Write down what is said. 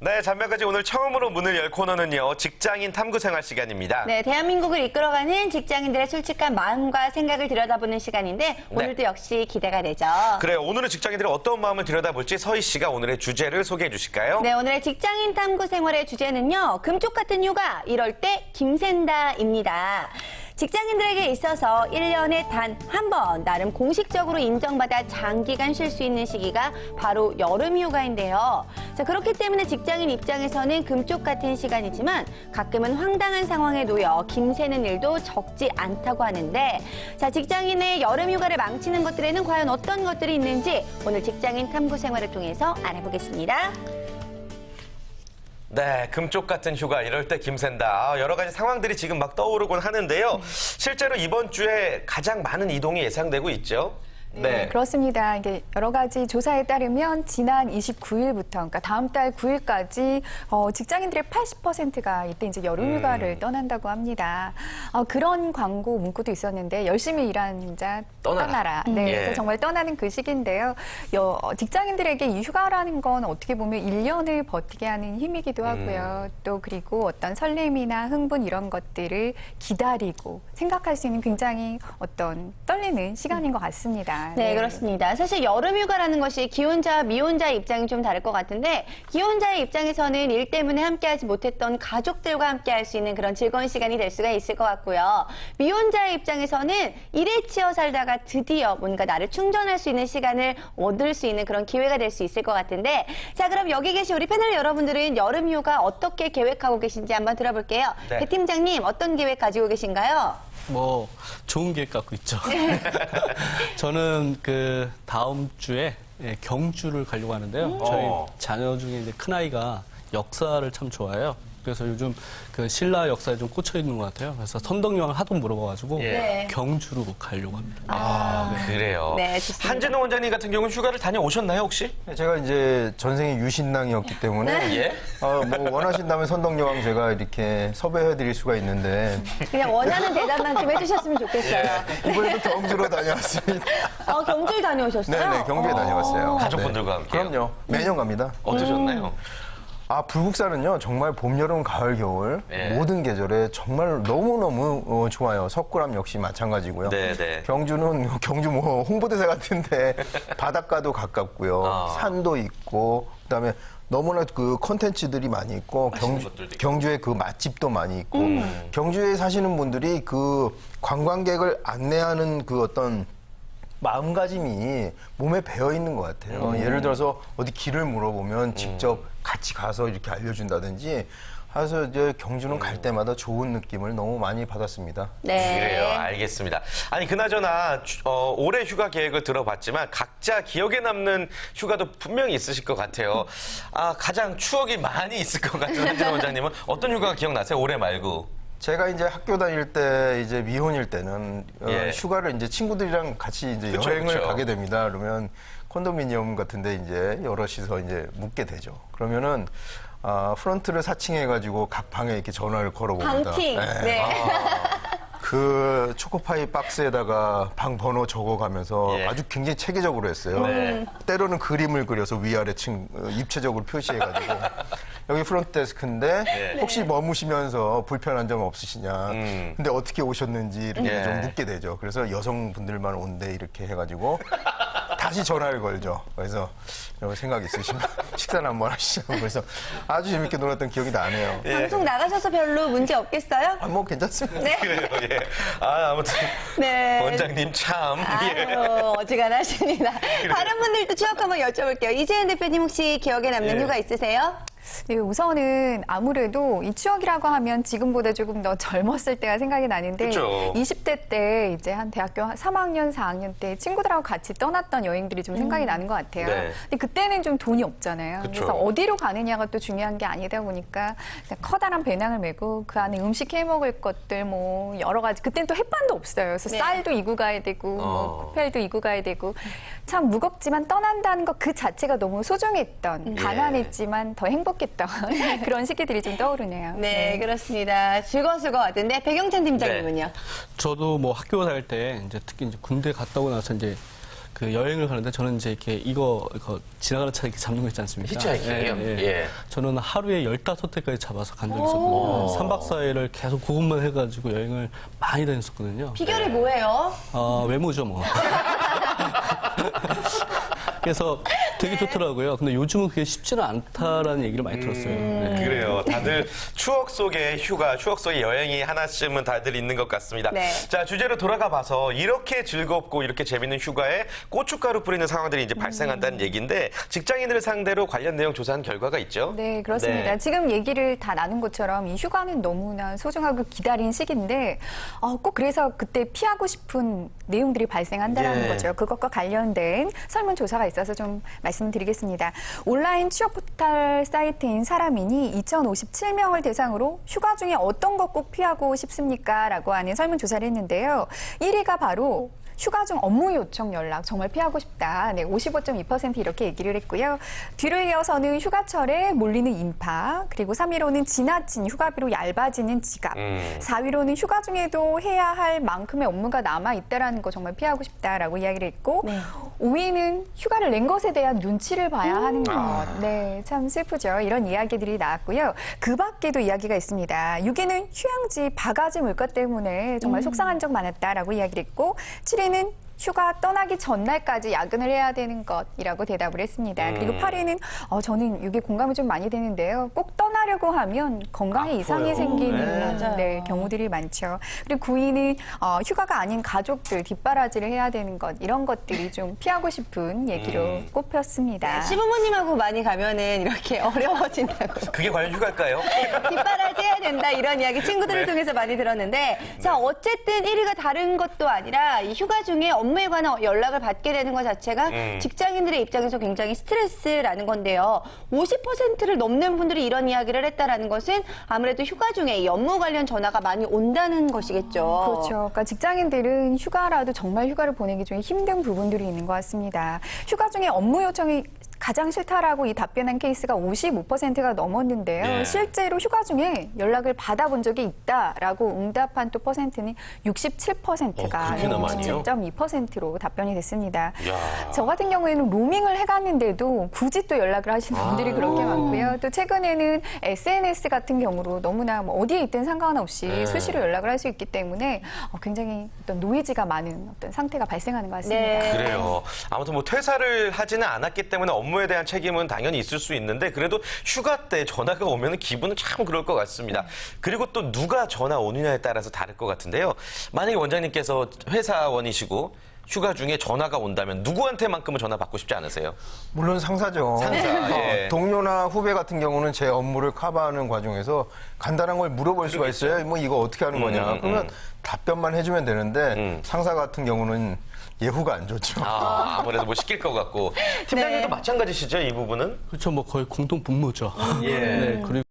네, 잔명까지 오늘 처음으로 문을 열 코너는요. 직장인 탐구 생활 시간입니다. 네, 대한민국을 이끌어가는 직장인들의 솔직한 마음과 생각을 들여다보는 시간인데 오늘도 역시 기대가 되죠. 그래요. 오늘은 직장인들의 어떤 마음을 들여다볼지 서희 씨가 오늘의 주제를 소개해 주실까요? 네, 오늘의 직장인 탐구 생활의 주제는요. 금쪽 같은 휴가, 이럴 때 김샌다입니다. 직장인들에게 있어서 1년에 단 한 번 나름 공식적으로 인정받아 장기간 쉴 수 있는 시기가 바로 여름휴가인데요. 자, 그렇기 때문에 직장인 입장에서는 금쪽 같은 시간이지만 가끔은 황당한 상황에 놓여 김새는 일도 적지 않다고 하는데, 자, 직장인의 여름휴가를 망치는 것들에는 과연 어떤 것들이 있는지 오늘 직장인 탐구 생활을 통해서 알아보겠습니다. 네, 금쪽 같은 휴가, 이럴 때 김샌다. 여러 가지 상황들이 지금 막 떠오르곤 하는데요. 실제로 이번 주에 가장 많은 이동이 예상되고 있죠. 네, 그렇습니다. 이게 여러 가지 조사에 따르면 지난 29일부터, 그러니까 다음 달 9일까지 직장인들의 80%가 이때 이제 여름휴가를 떠난다고 합니다. 그런 광고 문구도 있었는데 열심히 일하는 자 떠나라. 네, 그래서 정말 떠나는 그 시기인데요. 직장인들에게 이 휴가라는 건 어떻게 보면 1년을 버티게 하는 힘이기도 하고요. 또 그리고 어떤 설렘이나 흥분 이런 것들을 기다리고 생각할 수 있는 굉장히 어떤 떨리는 시간인 것 같습니다. 네, 그렇습니다. 사실 여름휴가라는 것이 기혼자, 미혼자의 입장이 좀 다를 것 같은데, 기혼자의 입장에서는 일 때문에 함께하지 못했던 가족들과 함께할 수 있는 그런 즐거운 시간이 될 수가 있을 것 같고요. 미혼자의 입장에서는 일에 치여 살다가 드디어 뭔가 나를 충전할 수 있는 시간을 얻을 수 있는 그런 기회가 될 수 있을 것 같은데, 자, 그럼 여기 계신 우리 패널 여러분들은 여름휴가 어떻게 계획하고 계신지 한번 들어볼게요. 네. 배 팀장님, 어떤 계획 가지고 계신가요? 좋은 계획 갖고 있죠. 저는 그 다음 주에 경주를 가려고 하는데요. 저희 자녀 중에 이제 큰아이가 역사를 참 좋아해요. 그래서 요즘 그 신라 역사에 좀 꽂혀 있는 것 같아요. 그래서 선덕여왕을 하도 물어봐가지고 경주로 가려고 합니다. 그래요. 네, 좋습니다. 한진호 원장님 같은 경우는 휴가를 다녀오셨나요, 혹시? 제가 이제 전생에 유신랑이었기 때문에 뭐 원하신다면 선덕여왕 제가 이렇게 섭외해드릴 수가 있는데 그냥 원하는 대답만 좀 해주셨으면 좋겠어요. 이번에도 경주로 다녀왔습니다. 경주를 다녀오셨어요? 네네, 경주에 다녀왔어요. 가족분들과 함께. 그럼요. 매년 갑니다. 어떠셨나요? 불국사는요, 정말 봄, 여름, 가을, 겨울 모든 계절에 정말 너무너무 좋아요. 석굴암 역시 마찬가지고요. 네네. 경주는 경주 뭐 홍보대사 같은데 바닷가도 가깝고요. 산도 있고, 그다음에 너무나 그 콘텐츠들이 많이 있고, 경주에 그 맛집도 많이 있고, 경주에 사시는 분들이 그 관광객을 안내하는 그 어떤 마음가짐이 몸에 배어 있는 것 같아요. 예를 들어서 어디 길을 물어보면 직접 같이 가서 이렇게 알려준다든지 해서 이제 경주는 갈 때마다 좋은 느낌을 너무 많이 받았습니다. 네. 그래요. 알겠습니다. 아니, 그나저나 올해 휴가 계획을 들어봤지만 각자 기억에 남는 휴가도 분명히 있으실 것 같아요. 가장 추억이 많이 있을 것 같은 한진호 원장님은 어떤 휴가가 기억나세요? 올해 말고. 제가 이제 학교 다닐 때 이제 미혼일 때는 휴가를 이제 친구들이랑 같이 이제 여행을 가게 됩니다. 그러면 콘도미니엄 같은데 이제 여럿이서 이제 묵게 되죠. 그러면은 프런트를 사칭해가지고 각 방에 이렇게 전화를 걸어봅니다. 방팅. 네. 그 초코파이 박스에다가 방 번호 적어가면서 아주 굉장히 체계적으로 했어요. 때로는 그림을 그려서 위아래 입체적으로 표시해가지고 여기 프론트 데스크인데 혹시 머무시면서 불편한 점 없으시냐. 근데 어떻게 오셨는지 이렇게 좀 묻게 되죠. 그래서 여성분들만 온대 이렇게 해가지고 다시 전화를 걸죠. 그래서 여러분 생각 있으시면 식사를 한번 하시죠. 그래서 아주 재밌게 놀았던 기억이 나네요. 방송 나가셔서 별로 문제 없겠어요? 뭐 괜찮습니다. 네. 그래요, 아무튼 네. 원장님 참. 어지간하십니다. 다른 분들도 추억 한번 여쭤볼게요. 이재현 대표님 혹시 기억에 남는 휴가 있으세요? 네, 우선은 아무래도 이 추억이라고 하면 지금보다 조금 더 젊었을 때가 생각이 나는데 그쵸. 20대 때 이제 한 대학교 3학년, 4학년 때 친구들하고 같이 떠났던 여행들이 좀 생각이 나는 것 같아요. 네. 근데 그때는 좀 돈이 없잖아요. 그쵸. 그래서 어디로 가느냐가 또 중요한 게 아니다 보니까 그냥 커다란 배낭을 메고 그 안에 음식 해 먹을 것들 뭐 여러 가지. 그때는 또 햇반도 없어요. 그래서 쌀도 이고 가야 되고 뭐 쿠펠도 이고 가야 되고 참 무겁지만 떠난다는 것 그 자체가 너무 소중했던 가난했지만 더 행복했던 그런 시기들이 좀 떠오르네요. 네, 그렇습니다. 즐거웠을 것 같은데 배경찬 팀장님은요? 저도 뭐 학교 다닐 때 이제 특히 이제 군대 갔다 오고 나서 이제 그 여행을 가는데 저는 이제 이렇게 이거 지나가는 차 이렇게 잡는 거 있지 않습니까? 히치하이킹이요? 예. 저는 하루에 15대까지 잡아서 간 적이 있었거든요. 3박 4일을 계속 그것만 해가지고 여행을 많이 다녔었거든요. 비결이 뭐예요? 외모죠, 뭐. 그래서 되게 좋더라고요. 근데 요즘은 그게 쉽지는 않다라는 얘기를 많이 들었어요. 네. 그래요. 다들 추억 속의 휴가, 추억 속의 여행이 하나쯤은 다들 있는 것 같습니다. 네. 자, 주제로 돌아가 봐서 이렇게 즐겁고 이렇게 재밌는 휴가에 고춧가루 뿌리는 상황들이 이제 발생한다는 얘기인데 직장인들을 상대로 관련 내용 조사한 결과가 있죠? 네, 그렇습니다. 네. 지금 얘기를 다 나눈 것처럼 이 휴가는 너무나 소중하고 기다린 시기인데 꼭 그래서 그때 피하고 싶은 내용들이 발생한다는 예. 거죠. 그것과 관련된 설문조사가 있어서 좀 말씀드리겠습니다. 온라인 취업 포털 사이트인 사람인이 2057명을 대상으로 휴가 중에 어떤 것 꼭 피하고 싶습니까? 라고 하는 설문조사를 했는데요. 1위가 바로 휴가 중 업무 요청 연락 정말 피하고 싶다. 네, 55.2% 이렇게 얘기를 했고요. 뒤를 이어서는 휴가철에 몰리는 인파, 그리고 3위로는 지나친 휴가비로 얇아지는 지갑, 4위로는 휴가 중에도 해야 할 만큼의 업무가 남아 있다라는 거 정말 피하고 싶다라고 이야기를 했고, 5위는 휴가를 낸 것에 대한 눈치를 봐야 하는 것. 네, 참 슬프죠. 이런 이야기들이 나왔고요. 그 밖에도 이야기가 있습니다. 6위는 휴양지 바가지 물가 때문에 정말 속상한 적 많았다라고 이야기를 했고, 7위는 휴가 떠나기 전날까지 야근을 해야 되는 것이라고 대답을 했습니다. 그리고 8위는 저는 이게 공감이 좀 많이 되는데요. 꼭 떠나려고 하면 건강에 이상이 생기는 네, 경우들이 많죠. 그리고 9위는 휴가가 아닌 가족들 뒷바라지를 해야 되는 것 이런 것들이 좀 피하고 싶은 얘기로 꼽혔습니다. 시부모님하고 많이 가면은 이렇게 어려워진다고. 그게 과연 휴가일까요? 뒷바라지 해야 된다 이런 이야기 친구들을 네. 통해서 많이 들었는데 자 어쨌든 1위가 다른 것도 아니라 이 휴가 중에 업무에 관한 연락을 받게 되는 것 자체가 직장인들의 입장에서 굉장히 스트레스라는 건데요. 50%를 넘는 분들이 이런 이야기를 했다라는 것은 아무래도 휴가 중에 이 업무 관련 전화가 많이 온다는 것이겠죠. 그렇죠. 그러니까 직장인들은 휴가라도 정말 휴가를 보내기 좀 힘든 부분들이 있는 것 같습니다. 휴가 중에 업무 요청이 가장 싫다라고 이 답변한 케이스가 55%가 넘었는데요. 네. 실제로 휴가 중에 연락을 받아본 적이 있다라고 응답한 또 퍼센트는 67%가 그렇게나 많이요? 67.2%로 답변이 됐습니다. 이야. 저 같은 경우에는 로밍을 해갔는데도 굳이 또 연락을 하시는 분들이 그렇게 많고요. 또 최근에는 SNS 같은 경우로 너무나 뭐 어디에 있든 상관없이 네. 수시로 연락을 할 수 있기 때문에 굉장히 어떤 노이즈가 많은 어떤 상태가 발생하는 것 같습니다. 네. 그래요. 아무튼 뭐 퇴사를 하지는 않았기 때문에 업무에 대한 책임은 당연히 있을 수 있는데 그래도 휴가 때 전화가 오면 기분은 참 그럴 것 같습니다. 그리고 또 누가 전화 오느냐에 따라서 다를 것 같은데요. 만약에 원장님께서 회사원이시고 휴가 중에 전화가 온다면 누구한테만큼은 전화 받고 싶지 않으세요? 물론 상사죠. 상사, 예. 동료나 후배 같은 경우는 제 업무를 커버하는 과정에서 간단한 걸 물어볼 수가 있어요. 뭐 이거 어떻게 하는 거냐. 그러면 답변만 해주면 되는데 상사 같은 경우는 예후가 안 좋죠. 아무래도 뭐 시킬 것 같고. 팀장님도 마찬가지시죠, 이 부분은? 그렇죠. 뭐 거의 공동 분모죠. 예. 네, 그리고